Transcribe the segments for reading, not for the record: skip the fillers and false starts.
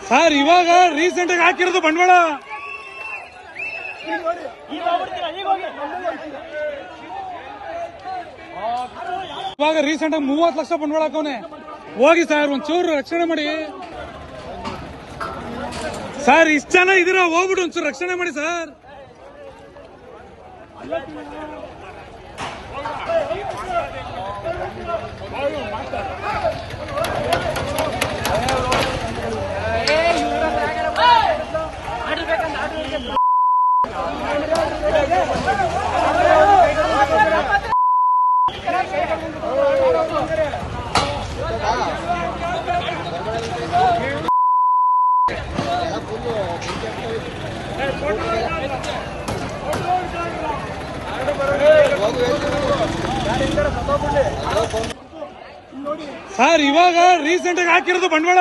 Sir ಇವಾಗ recent ಆಗಿ ಹಾಕಿರೋದು ಬಂಡವಾಳ ಇವಾಗ ರೀಸೆಂಟ್ ಆಗಿ 30 ಲಕ್ಷ ಬಂಡವಾಳ ಹಾಕವನೆ. ಹೋಗಿ ಸರ್ ಒಂಚೂರು ರಕ್ಷಣೆ ಮಾಡಿ ಸರ್. ಇಷ್ಟ ಜನ ಇದೀರ, ಹೋಗ್ಬಿಟ್ಟು ಒಂಚೂರು ರಕ್ಷಣೆ ಮಾಡಿ ಸರ್. ಸರ್ ಇವಾಗ ರೀಸೆಂಟ್ ಆಗಿ ಹಾಕಿರೋದು ಬಂಡವಾಳ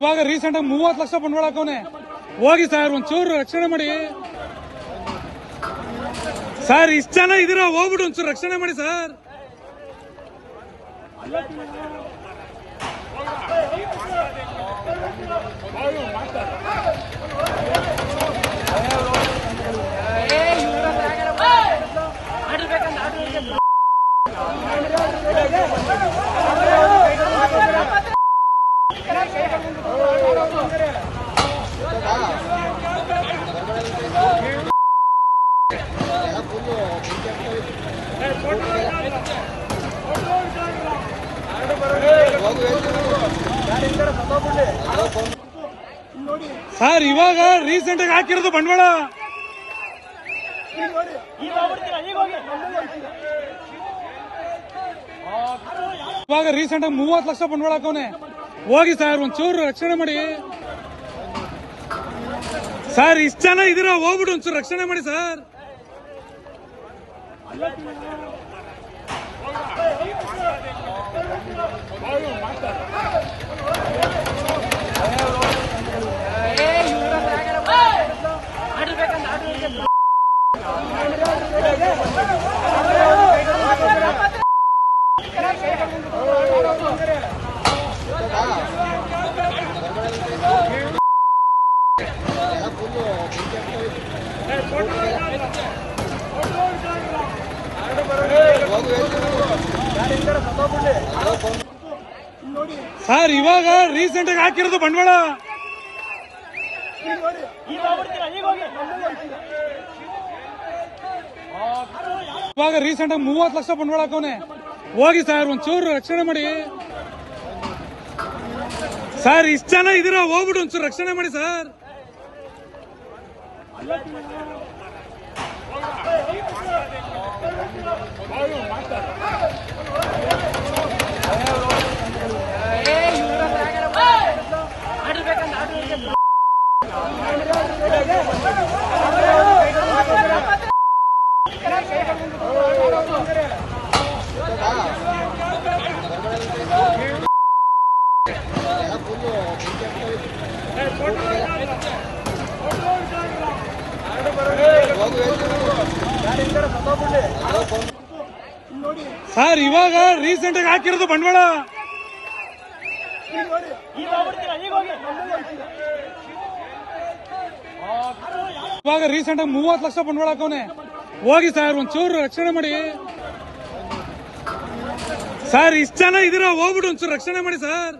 ಇವಾಗ ರೀಸೆಂಟ್ ಆಗಿ 30 ಲಕ್ಷ ಬಂಡವಾಳ ಹಾಕವನೆ. ಹೋಗಿ ಸರ್ ಒಂಚೂರು ರಕ್ಷಣೆ ಮಾಡಿ ಸರ್. ಇಷ್ಟ ಜನ ಇದೀರ, ಹೋಗ್ಬಿಟ್ಟು ಒಂಚೂರು ರಕ್ಷಣೆ ಮಾಡಿ ಸರ್. ಸರ್ ಇವಾಗ ರೀಸೆಂಟ್ ಆಗಿ ಹಾಕಿರೋದು ಬಂಡವಾಳ ಇವಾಗ ರೀಸೆಂಟ್ ಆಗಿ 30 ಲಕ್ಷ ಬಂಡವಾಳ ಹಾಕವನೆ. ಹೋಗಿ ಸರ್ ಒಂಚೂರು ರಕ್ಷಣೆ ಮಾಡಿ ಸರ್. ಇಷ್ಟ ಜನ ಇದೀರ, ಹೋಗ್ಬಿಟ್ಟು ಒಂಚೂರು ರಕ್ಷಣೆ ಮಾಡಿ ಸರ್. ಸರ್ ಇವಾಗ ರೀಸೆಂಟ್ ಆಗಿ ಹಾಕಿರೋದು ಬಂಡವಾಳ ಇವಾಗ ರೀಸೆಂಟ್ ಆಗಿ 30 ಲಕ್ಷ ಬಂಡವಾಳ ಹಾಕವನೆ. ಹೋಗಿ ಸರ್ ಒಂಚೂರು ರಕ್ಷಣೆ ಮಾಡಿ ಸರ್. ಇಷ್ಟ ಜನ ಇದೀರ, ಹೋಗ್ಬಿಟ್ಟು ಒಂಚೂರು ರಕ್ಷಣೆ ಮಾಡಿ ಸರ್. ಸರ್ ಇವಾಗ ರೀಸೆಂಟ್ ಆಗಿ ಹಾಕಿರೋದು ಬಂಡವಾಳ ಇವಾಗ ರೀಸೆಂಟ್ ಆಗಿ 30 ಲಕ್ಷ ಬಂಡವಾಳ ಹಾಕವನೆ. ಹೋಗಿ ಸರ್ ಒಂಚೂರು ರಕ್ಷಣೆ ಮಾಡಿ ಸರ್. ಇಷ್ಟ ಜನ ಇದೀರ, ಹೋಗ್ಬಿಟ್ಟು ಒಂಚೂರು ರಕ್ಷಣೆ ಮಾಡಿ ಸರ್.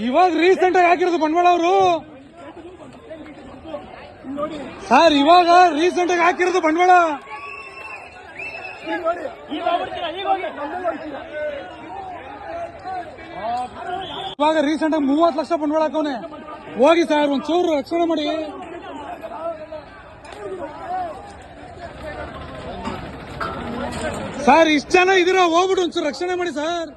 ಇವಾಗ ರೀಸೆಂಟ್ ಆಗಿ ಹಾಕಿರೋದು ಬಂಡವಾಳ ಅವರು ಸರ್. ಇವಾಗ ರೀಸೆಂಟ್ ಆಗಿ ಹಾಕಿರೋದು ಬಂಡವಾಳ ಇವಾಗ ರೀಸೆಂಟ್ ಆಗಿ 30 ಲಕ್ಷ ಬಂಡವಾಳ ಹಾಕವನೆ. ಹೋಗಿ ಸರ್ ಒಂಚೂರು ರಕ್ಷಣೆ ಮಾಡಿ ಸರ್ ಇಷ್ಟ ಜನ ಇದೀರಾ, ಹೋಗ್ಬಿಟ್ಟು ಒಂಚೂರು ರಕ್ಷಣೆ ಮಾಡಿ ಸರ್.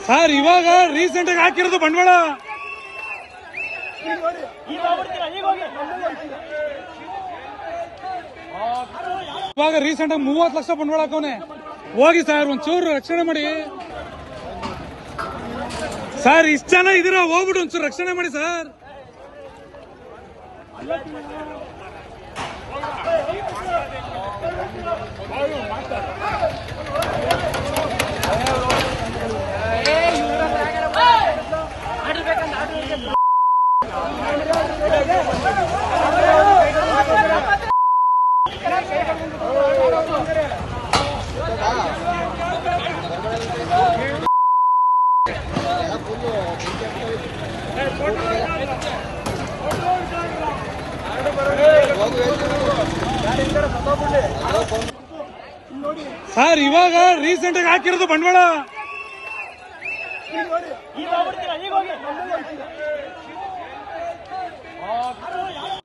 ಸರ್ ಇವಾಗ ರೀಸೆಂಟ್ ಆಗಿ ಹಾಕಿರೋದು ಬಂಡವಾಳ. ಇವಾಗ ರೀಸೆಂಟ್ ಆಗಿ 30 ಲಕ್ಷ ಬಂಡವಾಳ ಹಾಕವನೆ. ಹೋಗಿ ಸರ್ ಒಂಚೂರು ರಕ್ಷಣೆ ಮಾಡಿ ಸರ್. ಇಷ್ಟ ಜನ ಇದೀರಾ, ಹೋಗ್ಬಿಟ್ಟು ಒಂಚೂರು ರಕ್ಷಣೆ ಮಾಡಿ ಸರ್. ಸರ್ ಇವಾಗ ರೀಸೆಂಟ್ ಆಗಿ ಹಾಕಿರೋದು ಬಂಡವಾಳ.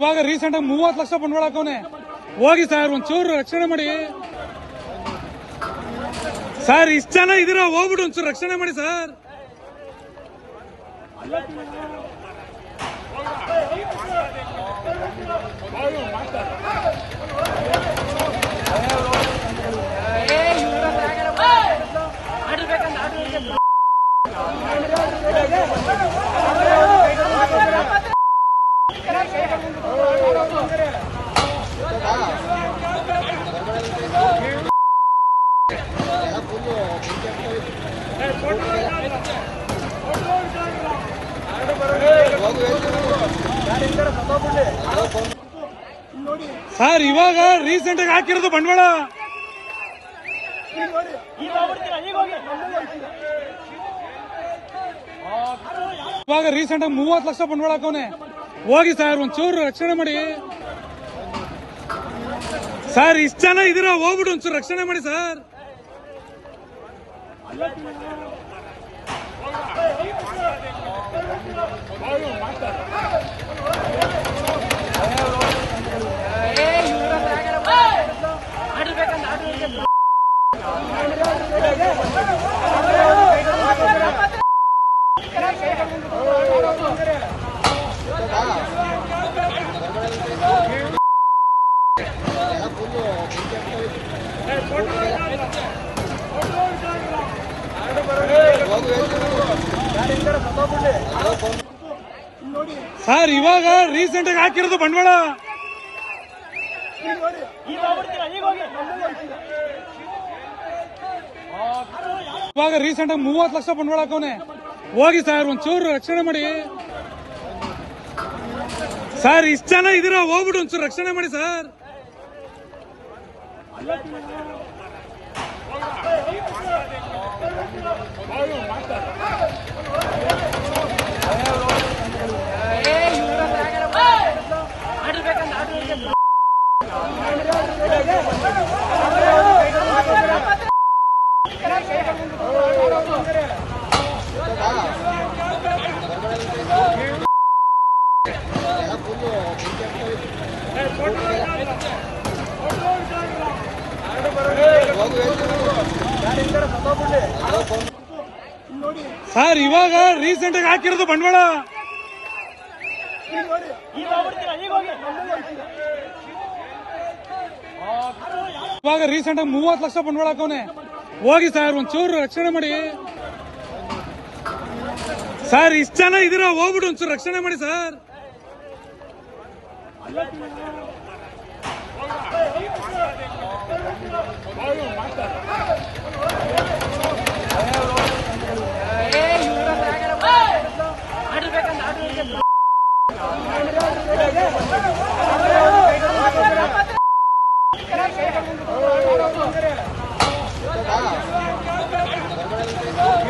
ಇವಾಗ ರೀಸೆಂಟ್ ಆಗಿ 30 ಲಕ್ಷ ಬಂಡವಾಳ ಹಾಕವನೆ. ಹೋಗಿ ಸರ್ ಒಂಚೂರು ರಕ್ಷಣೆ ಮಾಡಿ ಸರ್. ಇಷ್ಟ ಜನ ಇದೀರಾ, ಹೋಗ್ಬಿಟ್ಟು ಒಂಚೂರು ರಕ್ಷಣೆ ಮಾಡಿ ಸರ್. ಸರ್ ಇವಾಗ ರೀಸೆಂಟ್ ಆಗಿ ಹಾಕಿರೋದು ಬಂಡವಾಳ. ಇವಾಗ ರೀಸೆಂಟ್ ಆಗಿ 30 ಲಕ್ಷ ಬಂಡವಾಳ ಹಾಕವನೆ. ಹೋಗಿ ಸರ್ ಒಂಚೂರು ರಕ್ಷಣೆ ಮಾಡಿ ಸರ್. ಇಷ್ಟ ಜನ ಇದೀರಾ, ಹೋಗ್ಬಿಟ್ಟು ಒಂಚೂರು ರಕ್ಷಣೆ ಮಾಡಿ ಸರ್. ಸರ್ ಇವಾಗ ರೀಸೆಂಟ್ ಆಗಿ ಹಾಕಿರೋದು ಬಂಡವಾಳ. ಇವಾಗ ರೀಸೆಂಟ್ ಆಗಿ 30 ಲಕ್ಷ ಬಂಡವಾಳ ಹಾಕವನೆ. ಹೋಗಿ ಸರ್ ಒಂಚೂರು ರಕ್ಷಣೆ ಮಾಡಿ ಸರ್. ಇಷ್ಟ ಜನ ಇದೀರಾ, ಹೋಗ್ಬಿಟ್ಟು ಒಂಚೂರು ರಕ್ಷಣೆ ಮಾಡಿ ಸರ್. ಸರ್ ಇವಾಗ ರೀಸೆಂಟ್ ಆಗಿ ಹಾಕಿರೋದು ಬಂಡವಾಳ. ಇವಾಗ ರೀಸೆಂಟ್ ಆಗಿ 30 ಲಕ್ಷ ಬಂಡವಾಳ ಹಾಕವನೆ. ಹೋಗಿ ಸರ್ ಒಂಚೂರು ರಕ್ಷಣೆ ಮಾಡಿ ಸರ್. ಇಷ್ಟ ಜನ ಇದೀರಾ, ಹೋಗ್ಬಿಟ್ಟು ಒಂಚೂರು ರಕ್ಷಣೆ ಮಾಡಿ ಸರ್. Hey,